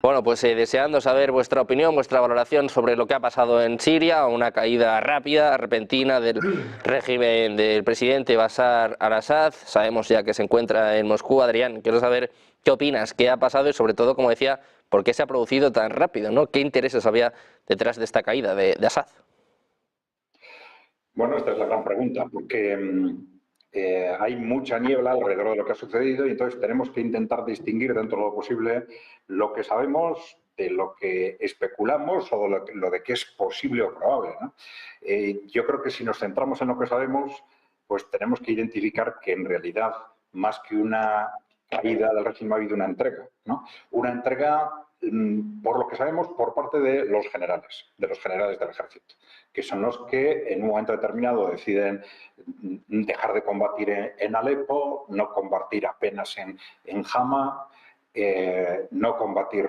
Bueno, pues deseando saber vuestra opinión, vuestra valoración sobre lo que ha pasado en Siria, una caída rápida, repentina del régimen del presidente Bashar al-Assad. Sabemos ya que se encuentra en Moscú. Adrián, quiero saber qué opinas, qué ha pasado y sobre todo, como decía, por qué se ha producido tan rápido, ¿no? ¿Qué intereses había detrás de esta caída de Assad? Bueno, esta es la gran pregunta, porque hay mucha niebla alrededor de lo que ha sucedido y entonces tenemos que intentar distinguir dentro de lo posible lo que sabemos de lo que especulamos o de lo de que es posible o probable, ¿no? Yo creo que si nos centramos en lo que sabemos, pues tenemos que identificar que en realidad, más que una caída del régimen, ha habido una entrega, ¿no? Una entrega, por lo que sabemos, por parte de los generales del ejército, que son los que en un momento determinado deciden dejar de combatir en Alepo, no combatir apenas en Hama, no combatir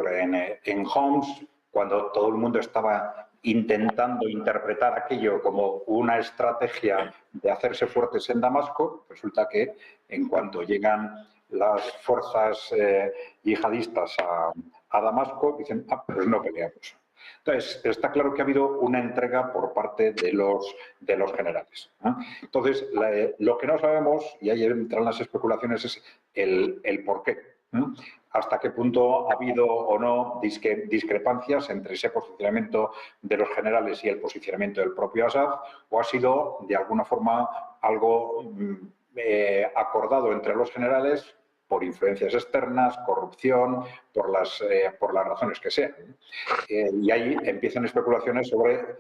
en Homs, cuando todo el mundo estaba intentando interpretar aquello como una estrategia de hacerse fuertes en Damasco. Resulta que en cuanto llegan las fuerzas yihadistas a Damasco, dicen, pues no peleamos. Entonces, está claro que ha habido una entrega por parte de los generales, ¿no? Entonces, lo que no sabemos, y ahí entran las especulaciones, es el por qué, ¿no? Hasta qué punto ha habido o no discrepancias entre ese posicionamiento de los generales y el posicionamiento del propio Assad, o ha sido, de alguna forma, algo acordado entre los generales por influencias externas, corrupción, por las razones que sean. Y ahí empiezan especulaciones sobre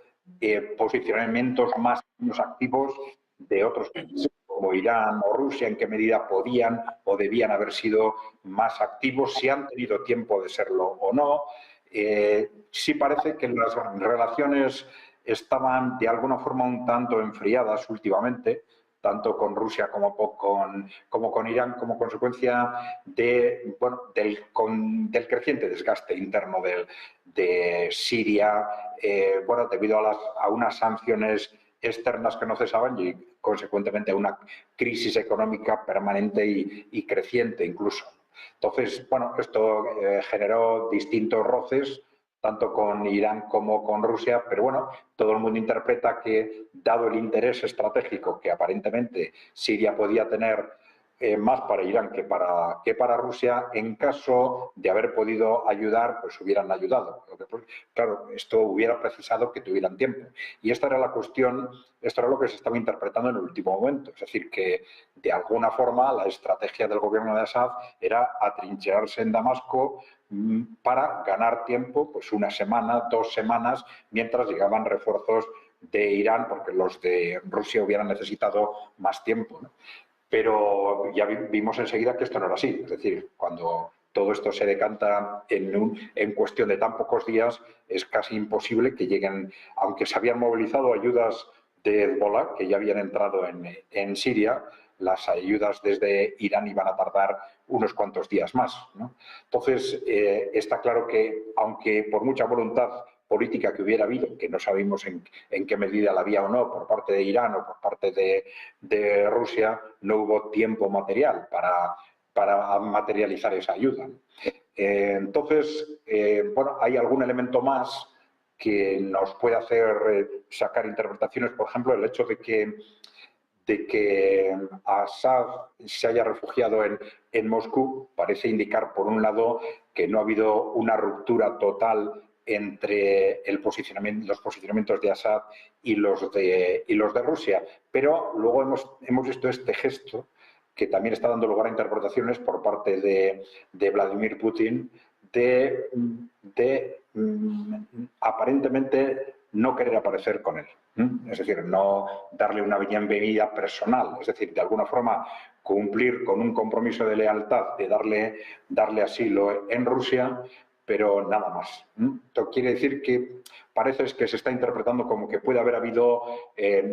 posicionamientos más o menos activos de otros países, como Irán o Rusia, en qué medida podían o debían haber sido más activos, si han tenido tiempo de serlo o no. Sí parece que las relaciones estaban de alguna forma un tanto enfriadas últimamente, tanto con Rusia como con Irán, como consecuencia del creciente desgaste interno de Siria, debido a unas sanciones externas que no cesaban y, consecuentemente, a una crisis económica permanente y creciente incluso. Entonces, esto generó distintos roces, tanto con Irán como con Rusia, pero todo el mundo interpreta que, dado el interés estratégico que aparentemente Siria podía tener más para Irán que para Rusia, en caso de haber podido ayudar, pues hubieran ayudado. Claro, esto hubiera precisado que tuvieran tiempo. Y esta era la cuestión, esto era lo que se estaba interpretando en el último momento. Es decir, que de alguna forma la estrategia del gobierno de Assad era atrincherarse en Damasco para ganar tiempo, pues una semana, 2 semanas, mientras llegaban refuerzos de Irán, porque los de Rusia hubieran necesitado más tiempo, ¿no? Pero ya vimos enseguida que esto no era así. Es decir, cuando todo esto se decanta en cuestión de tan pocos días, es casi imposible que lleguen, aunque se habían movilizado ayudas de Hezbollah, que ya habían entrado en Siria, las ayudas desde Irán iban a tardar unos cuantos días más, ¿no? Entonces, está claro que, aunque por mucha voluntad política que hubiera habido, que no sabemos en qué medida la había o no por parte de Irán o por parte de Rusia, no hubo tiempo material para materializar esa ayuda. Entonces, hay algún elemento más que nos puede hacer sacar interpretaciones, por ejemplo, el hecho de que Assad se haya refugiado en Moscú parece indicar, por un lado, que no ha habido una ruptura total entre los posicionamientos de Assad y los de Rusia. Pero luego hemos visto este gesto que también está dando lugar a interpretaciones por parte de Vladimir Putin de aparentemente no querer aparecer con él. Es decir, no darle una bienvenida personal, es decir, de alguna forma cumplir con un compromiso de lealtad de darle asilo en Rusia, pero nada más. Esto quiere decir que parece que se está interpretando como que puede haber habido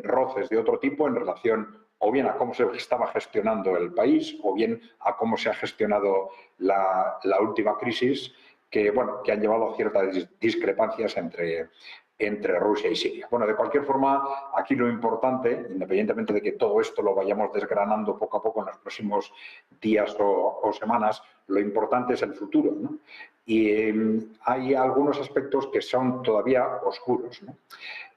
roces de otro tipo en relación o bien a cómo se estaba gestionando el país o bien a cómo se ha gestionado la última crisis, que han llevado a ciertas discrepancias entre Rusia y Siria. Bueno, de cualquier forma, aquí lo importante, independientemente de que todo esto lo vayamos desgranando poco a poco en los próximos días o semanas, lo importante es el futuro, ¿no? Y hay algunos aspectos que son todavía oscuros, ¿no?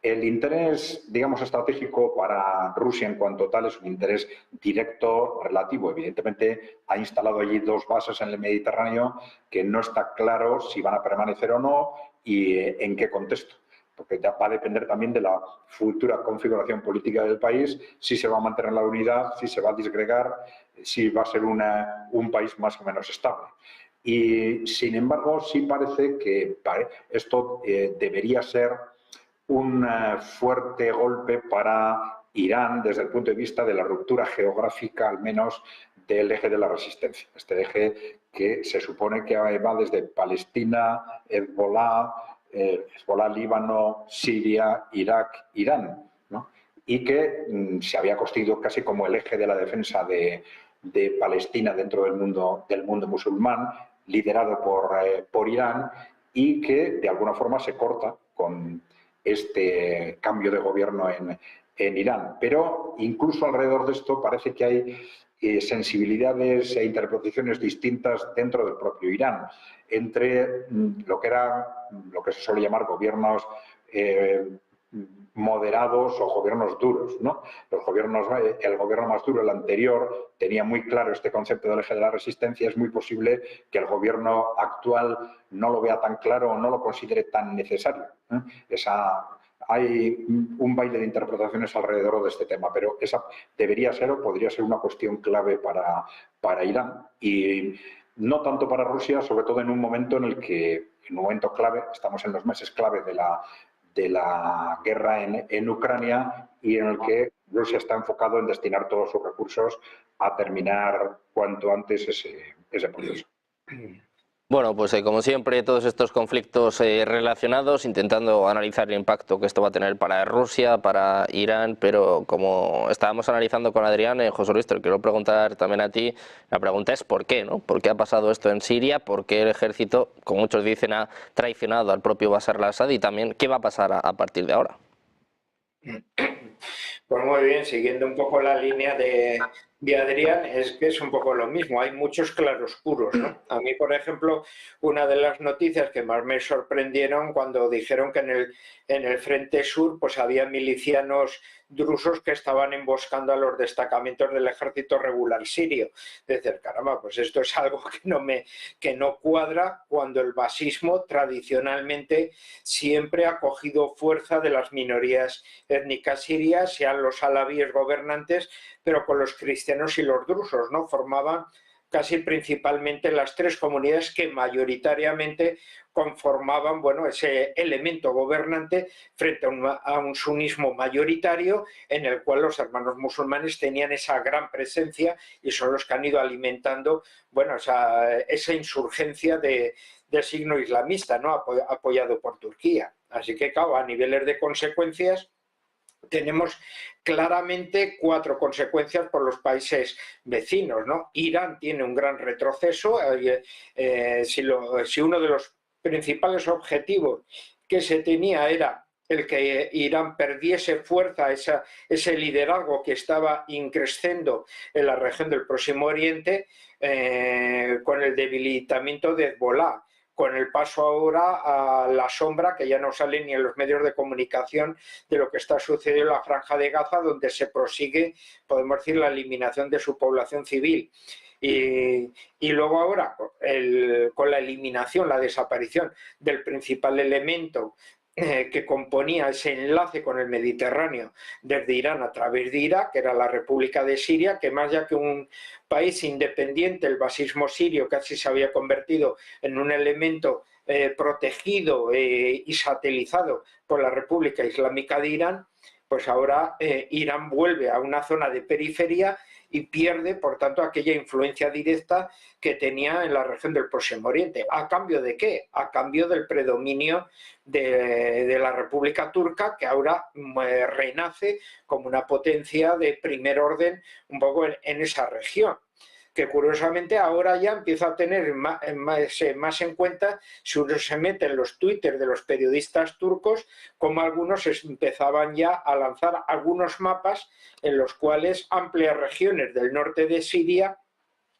El interés, digamos, estratégico para Rusia en cuanto tal es un interés directo relativo. Evidentemente, ha instalado allí 2 bases en el Mediterráneo que no está claro si van a permanecer o no y en qué contexto, porque ya va a depender también de la futura configuración política del país, si se va a mantener la unidad, si se va a disgregar, si va a ser un país más o menos estable. Y, sin embargo, sí parece que esto debería ser un fuerte golpe para Irán desde el punto de vista de la ruptura geográfica, al menos, del eje de la resistencia. Este eje que se supone que va desde Palestina, Hezbollah, Líbano, Siria, Irak, Irán, ¿no? Y que se había constituido casi como el eje de la defensa de Palestina dentro del mundo musulmán, liderado por Irán, y que de alguna forma se corta con este cambio de gobierno en Irán. Pero incluso alrededor de esto parece que hay sensibilidades e interpretaciones distintas dentro del propio Irán, entre lo que se suele llamar gobiernos moderados o gobiernos duros, ¿no? El gobierno más duro, el anterior, tenía muy claro este concepto del eje de la resistencia. Es muy posible que el gobierno actual no lo vea tan claro o no lo considere tan necesario, ¿eh? Hay un baile de interpretaciones alrededor de este tema, pero esa debería ser o podría ser una cuestión clave para Irán, y no tanto para Rusia, sobre todo en un momento clave, estamos en los meses clave de la guerra en Ucrania, y en el que Rusia está enfocado en destinar todos sus recursos a terminar cuanto antes ese proceso. Bueno, pues como siempre, todos estos conflictos relacionados, intentando analizar el impacto que esto va a tener para Rusia, para Irán, pero como estábamos analizando con Adrián, José Luis, te quiero preguntar también a ti, la pregunta es ¿por qué, no? ¿Por qué ha pasado esto en Siria? ¿Por qué el ejército, como muchos dicen, ha traicionado al propio Bashar al-Assad? Y también, ¿qué va a pasar a partir de ahora? Pues muy bien, siguiendo un poco la línea de Adrián, es que es un poco lo mismo, hay muchos claroscuros, ¿no? A mí, por ejemplo, una de las noticias que más me sorprendieron cuando dijeron que en el Frente Sur pues había milicianos drusos que estaban emboscando a los destacamentos del ejército regular sirio. De decir, caramba, pues esto es algo que no cuadra cuando el basismo tradicionalmente siempre ha cogido fuerza de las minorías étnicas sirias, sean los alawíes gobernantes, pero con los cristianos y los drusos, ¿no? Formaban casi principalmente las 3 comunidades que mayoritariamente conformaban, bueno, ese elemento gobernante frente a un sunismo mayoritario, en el cual los hermanos musulmanes tenían esa gran presencia y son los que han ido alimentando, bueno, esa insurgencia de signo islamista, ¿no? Apoyado por Turquía. Así que, claro, a niveles de consecuencias, tenemos claramente 4 consecuencias por los países vecinos, ¿no? Irán tiene un gran retroceso. Si uno de los principales objetivos que se tenía era el que Irán perdiese fuerza, ese liderazgo que estaba increciendo en la región del Próximo Oriente, con el debilitamiento de Hezbollah, con el paso ahora a la sombra, que ya no sale ni en los medios de comunicación, de lo que está sucediendo en la Franja de Gaza, donde se prosigue, podemos decir, la eliminación de su población civil. Y luego ahora, con la eliminación, la desaparición del principal elemento que componía ese enlace con el Mediterráneo desde Irán a través de Irak, que era la República de Siria, que más ya que un país independiente, el basismo sirio casi se había convertido en un elemento protegido y satelizado por la República Islámica de Irán, pues ahora Irán vuelve a una zona de periferia y pierde, por tanto, aquella influencia directa que tenía en la región del Próximo Oriente. ¿A cambio de qué? A cambio del predominio de la República Turca, que ahora renace como una potencia de primer orden un poco en esa región. que curiosamente ahora ya empieza a tener más en cuenta, si uno se mete en los Twitter de los periodistas turcos, como algunos empezaban ya a lanzar algunos mapas en los cuales amplias regiones del norte de Siria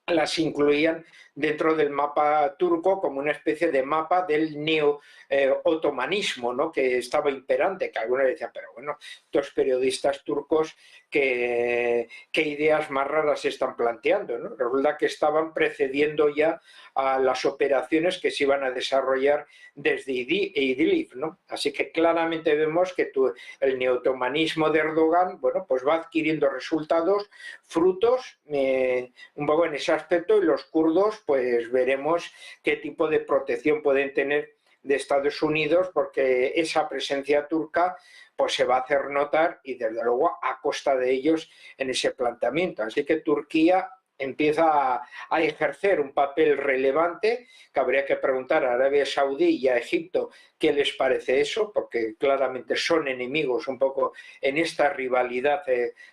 las incluían dentro del mapa turco como una especie de mapa del neo-otomanismo, ¿no?, que estaba imperante, que algunos decían, pero bueno, estos periodistas turcos, ¿qué ideas más raras se están planteando, ¿no? Resulta que estaban precediendo ya a las operaciones que se iban a desarrollar desde Idlib, ¿no? Así que claramente vemos que el neo-otomanismo de Erdogan, bueno, pues va adquiriendo resultados, frutos, un poco en ese aspecto, y los kurdos pues veremos qué tipo de protección pueden tener de Estados Unidos, porque esa presencia turca pues se va a hacer notar, y desde luego a costa de ellos en ese planteamiento. Así que Turquía empieza a ejercer un papel relevante, que habría que preguntar a Arabia Saudí y a Egipto qué les parece eso, porque claramente son enemigos un poco en esta rivalidad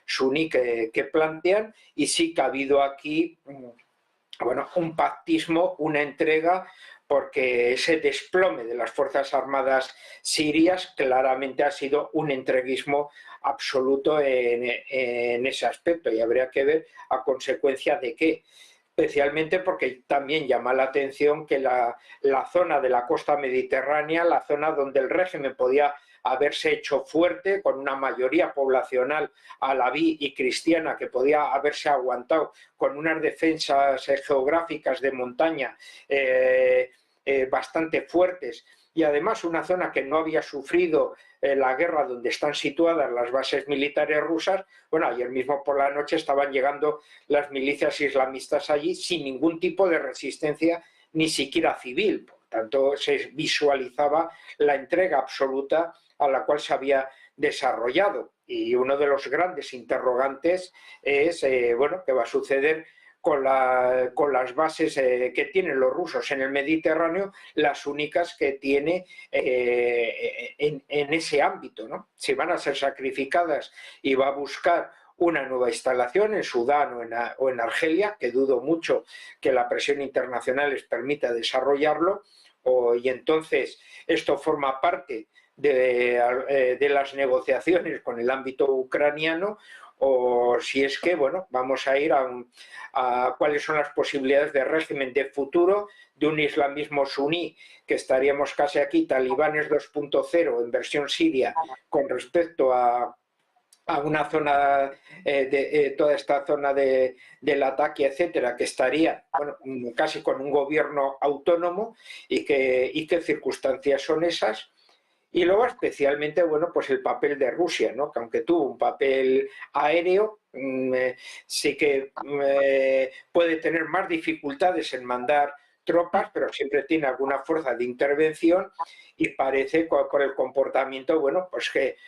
suní que plantean, y sí que ha habido aquí, bueno, un pactismo, una entrega, porque ese desplome de las Fuerzas Armadas sirias claramente ha sido un entreguismo absoluto en ese aspecto, y habría que ver a consecuencia de qué. Especialmente porque también llama la atención que la zona de la costa mediterránea, la zona donde el régimen podía haberse hecho fuerte, con una mayoría poblacional alabí y cristiana que podía haberse aguantado con unas defensas geográficas de montaña bastante fuertes, y además una zona que no había sufrido la guerra, donde están situadas las bases militares rusas. Bueno, ayer mismo por la noche estaban llegando las milicias islamistas allí sin ningún tipo de resistencia, ni siquiera civil. Por tanto, se visualizaba la entrega absoluta a la cual se había desarrollado. Y uno de los grandes interrogantes es, bueno, ¿qué va a suceder con las bases que tienen los rusos en el Mediterráneo, las únicas que tiene en ese ámbito, ¿no? Si van a ser sacrificadas y va a buscar una nueva instalación en Sudán o en Argelia, que dudo mucho que la presión internacional les permita desarrollarlo, y entonces esto forma parte de las negociaciones con el ámbito ucraniano, o si es que, bueno, vamos a ir a cuáles son las posibilidades de régimen de futuro de un islamismo suní, que estaríamos casi aquí, talibanes 2.0 en versión siria, con respecto a una zona, toda esta zona del ataque, etcétera, que estaría, bueno, casi con un gobierno autónomo, y qué circunstancias son esas. Y luego especialmente, bueno, pues el papel de Rusia, ¿no?, que aunque tuvo un papel aéreo, sí que puede tener más dificultades en mandar tropas, pero siempre tiene alguna fuerza de intervención, y parece por el comportamiento, bueno, pues que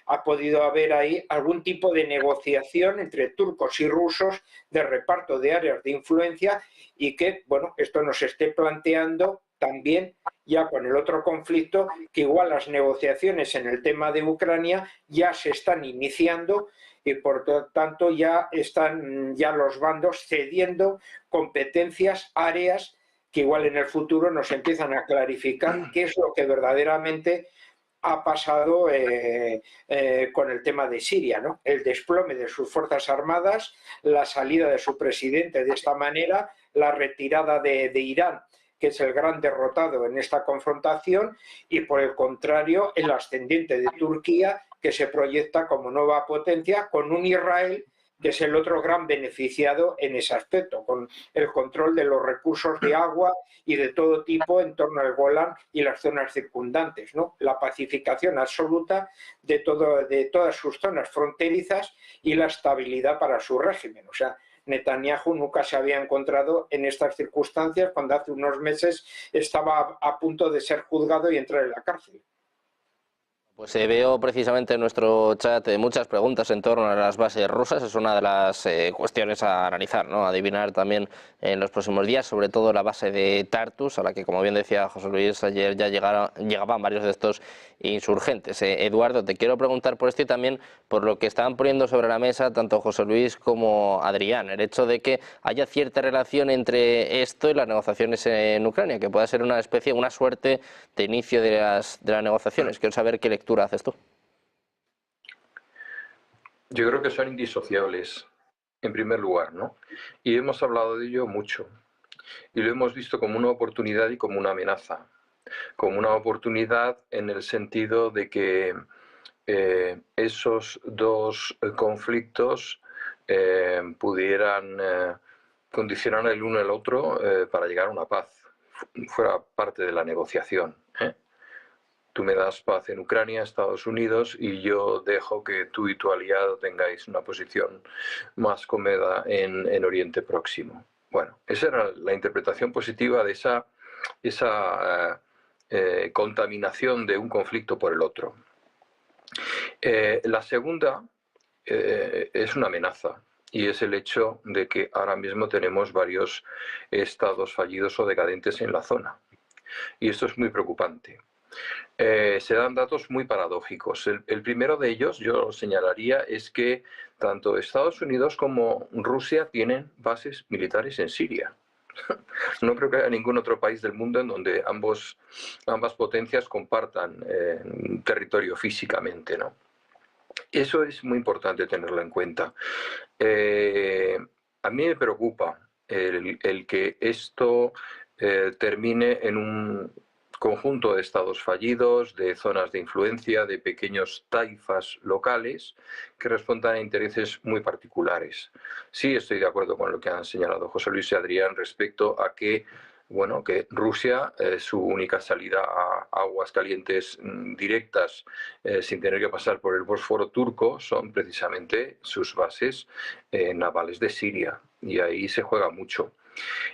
ha podido haber ahí algún tipo de negociación entre turcos y rusos de reparto de áreas de influencia, y que, bueno, esto nos esté planteando también ya con el otro conflicto, que igual las negociaciones en el tema de Ucrania ya se están iniciando, y por lo tanto ya están los bandos cediendo competencias, áreas que igual en el futuro nos empiezan a clarificar qué es lo que verdaderamente ha pasado con el tema de Siria, ¿no? El desplome de sus fuerzas armadas, la salida de su presidente de esta manera, la retirada de Irán, que es el gran derrotado en esta confrontación, y por el contrario el ascendiente de Turquía, que se proyecta como nueva potencia, con un Israel que es el otro gran beneficiado en ese aspecto, con el control de los recursos de agua y de todo tipo en torno al Golán y las zonas circundantes, ¿no? La pacificación absoluta de todas sus zonas fronterizas y la estabilidad para su régimen. O sea, Netanyahu nunca se había encontrado en estas circunstancias, cuando hace unos meses estaba a punto de ser juzgado y entrar en la cárcel. Pues veo precisamente en nuestro chat muchas preguntas en torno a las bases rusas. Es una de las cuestiones a analizar, ¿no? Adivinar también en los próximos días, sobre todo la base de Tartus, a la que, como bien decía José Luis, ayer ya llegaban varios de estos insurgentes. Eduardo, te quiero preguntar por esto y también por lo que estaban poniendo sobre la mesa tanto José Luis como Adrián, el hecho de que haya cierta relación entre esto y las negociaciones en Ucrania, que pueda ser una especie, una suerte de inicio de las negociaciones. Quiero saber qué lectura haces tú. Yo creo que son indisociables, en primer lugar, ¿no? Y hemos hablado de ello mucho. Y lo hemos visto como una oportunidad y como una amenaza. Como una oportunidad en el sentido de que esos dos conflictos pudieran condicionar el uno al otro para llegar a una paz, fuera parte de la negociación. Tú me das paz en Ucrania, Estados Unidos, y yo dejo que tú y tu aliado tengáis una posición más cómoda en Oriente Próximo. Bueno, esa era la interpretación positiva de esa contaminación de un conflicto por el otro. La segunda es una amenaza, y es el hecho de que ahora mismo tenemos varios estados fallidos o decadentes en la zona. Y esto es muy preocupante. Se dan datos muy paradójicos. El primero de ellos, yo lo señalaría, es que tanto Estados Unidos como Rusia tienen bases militares en Siria. No creo que haya ningún otro país del mundo en donde ambas potencias compartan territorio físicamente, ¿no? Eso es muy importante tenerlo en cuenta. A mí me preocupa el que esto termine en un conjunto de estados fallidos, de zonas de influencia, de pequeños taifas locales que respondan a intereses muy particulares. Sí, estoy de acuerdo con lo que han señalado José Luis y Adrián respecto a que, bueno, que Rusia, su única salida a aguas calientes directas sin tener que pasar por el Bósforo turco son precisamente sus bases navales de Siria, y ahí se juega mucho.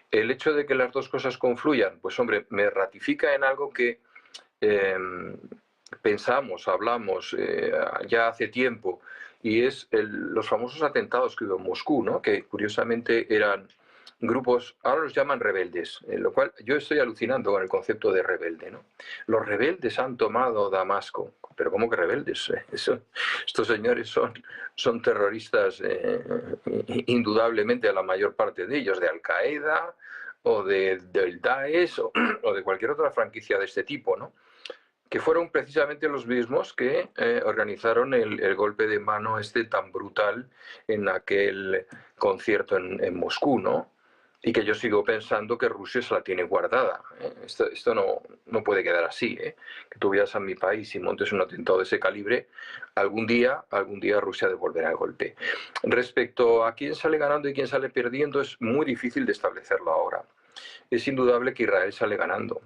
El hecho de que las dos cosas confluyan, pues hombre, me ratifica en algo que hablamos ya hace tiempo, y es los famosos atentados que hubo en Moscú, ¿no? Que curiosamente eran grupos, ahora los llaman rebeldes, en lo cual yo estoy alucinando con el concepto de rebelde, ¿no? Los rebeldes han tomado Damasco, pero ¿cómo que rebeldes? Estos señores son terroristas, indudablemente la mayor parte de ellos, de Al-Qaeda o del Daesh o de cualquier otra franquicia de este tipo, ¿no? Que fueron precisamente los mismos que organizaron el golpe de mano tan brutal en aquel concierto en Moscú, ¿no? Y que yo sigo pensando que Rusia se la tiene guardada. Esto no puede quedar así, ¿eh? Que tú vayas a mi país y montes un atentado de ese calibre, algún día Rusia devolverá el golpe. Respecto a quién sale ganando y quién sale perdiendo, es muy difícil de establecerlo ahora. Es indudable que Israel sale ganando.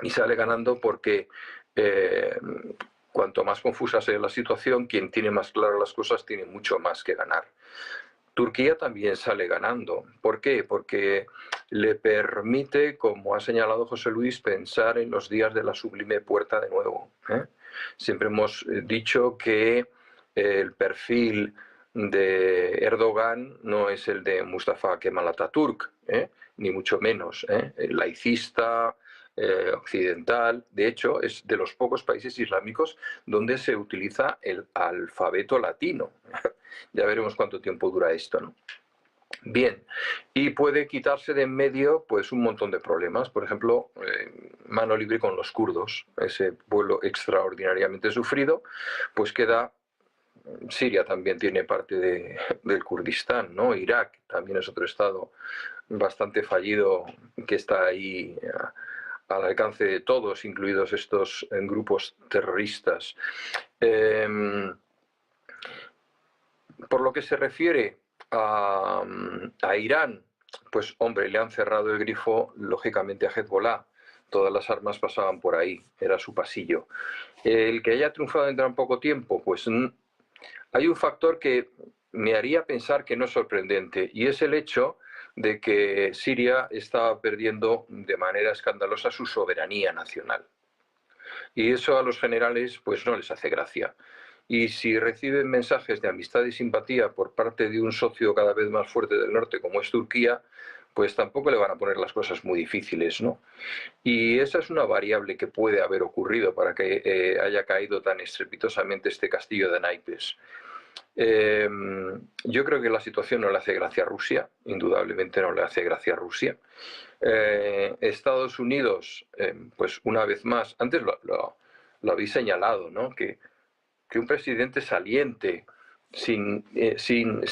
Y sale ganando porque cuanto más confusa sea la situación, quien tiene más claras las cosas tiene mucho más que ganar. Turquía también sale ganando. ¿Por qué? Porque le permite, como ha señalado José Luis, pensar en los días de la sublime puerta de nuevo. Siempre hemos dicho que el perfil de Erdogan no es el de Mustafa Kemal Atatürk, ni mucho menos, laicista, occidental. De hecho, es de los pocos países islámicos donde se utiliza el alfabeto latino. Ya veremos cuánto tiempo dura esto, ¿no? Bien, y puede quitarse de en medio pues un montón de problemas. Por ejemplo, mano libre con los kurdos, ese pueblo extraordinariamente sufrido, pues queda. Siria también tiene parte del Kurdistán, ¿no? Irak también es otro estado bastante fallido que está ahí al alcance de todos, incluidos estos grupos terroristas. Por lo que se refiere a Irán, pues hombre, le han cerrado el grifo lógicamente a Hezbollah. Todas las armas pasaban por ahí, era su pasillo. El que haya triunfado en tan poco tiempo, pues hay un factor que me haría pensar que no es sorprendente, y es el hecho de que Siria está perdiendo de manera escandalosa su soberanía nacional. Y eso a los generales pues no les hace gracia. Y si reciben mensajes de amistad y simpatía por parte de un socio cada vez más fuerte del norte como es Turquía, pues tampoco le van a poner las cosas muy difíciles, ¿no? Y esa es una variable que puede haber ocurrido para que haya caído tan estrepitosamente este castillo de naipes. Yo creo que la situación no le hace gracia a Rusia, indudablemente no le hace gracia a Rusia. Estados Unidos, pues una vez más, antes lo habéis señalado, ¿no? Que un presidente saliente, sin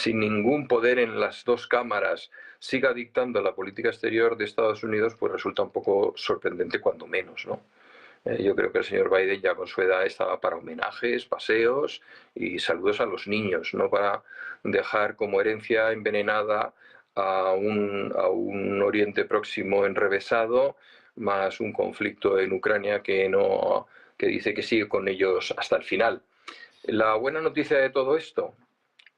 ningún poder en las dos cámaras, siga dictando la política exterior de Estados Unidos, pues resulta un poco sorprendente cuando menos, ¿no? Yo creo que el señor Biden ya con su edad estaba para homenajes, paseos y saludos a los niños, no para dejar como herencia envenenada a un Oriente Próximo enrevesado, más un conflicto en Ucrania que dice que sigue con ellos hasta el final. La buena noticia de todo esto,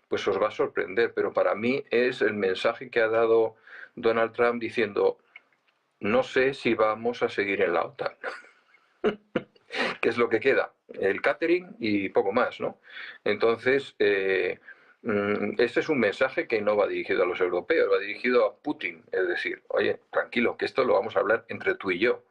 pues os va a sorprender, pero para mí es el mensaje que ha dado Donald Trump diciendo: no sé si vamos a seguir en la OTAN. ¿Qué es lo que queda? El catering y poco más, ¿no? Entonces, este es un mensaje que no va dirigido a los europeos, va dirigido a Putin, es decir, oye, tranquilo, que esto lo vamos a hablar entre tú y yo.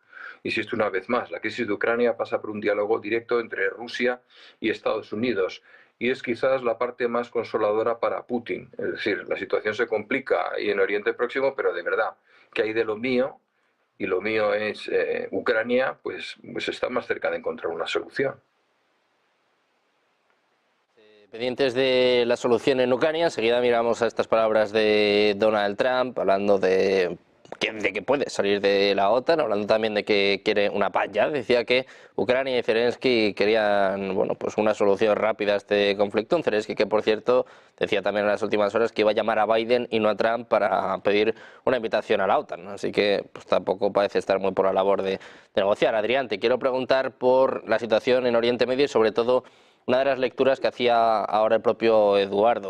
Insisto una vez más, la crisis de Ucrania pasa por un diálogo directo entre Rusia y Estados Unidos, y es quizás la parte más consoladora para Putin. Es decir, la situación se complica ahí en Oriente Próximo, pero de verdad, que hay de lo mío, y lo mío es Ucrania, pues está más cerca de encontrar una solución. Pendientes de la solución en Ucrania, enseguida miramos a estas palabras de Donald Trump, hablando de que puede salir de la OTAN, hablando también de que quiere una paz ya. Decía que Ucrania y Zelensky querían, bueno, pues una solución rápida a este conflicto. Un Zelensky que, por cierto, decía también en las últimas horas que iba a llamar a Biden y no a Trump para pedir una invitación a la OTAN. Así que pues tampoco parece estar muy por la labor de negociar. Adrián, te quiero preguntar por la situación en Oriente Medio y sobre todo una de las lecturas que hacía ahora el propio Eduardo.